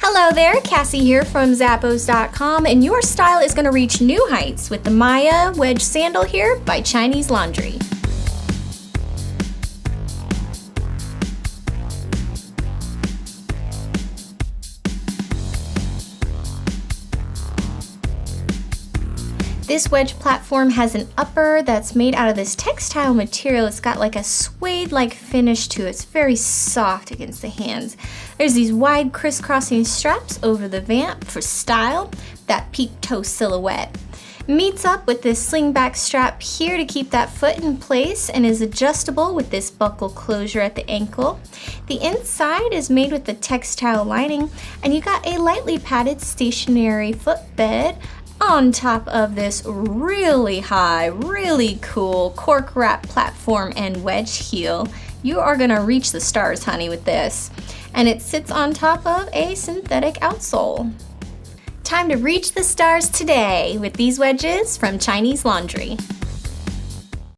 Hello there, Cassie here from Zappos.com, and your style is going to reach new heights with the Myya Wedge Sandal here by Chinese Laundry. This wedge platform has an upper that's made out of this textile material. It's got like a suede-like finish to it. It's very soft against the hands. There's these wide crisscrossing straps over the vamp for style, that peep toe silhouette. Meets up with this slingback strap here to keep that foot in place and is adjustable with this buckle closure at the ankle. The inside is made with the textile lining, and you got a lightly padded stationary footbed on top of this really high, really cool cork-wrapped platform and wedge heel. You are gonna reach the stars, honey, with this. And it sits on top of a synthetic outsole. Time to reach the stars today with these wedges from Chinese Laundry.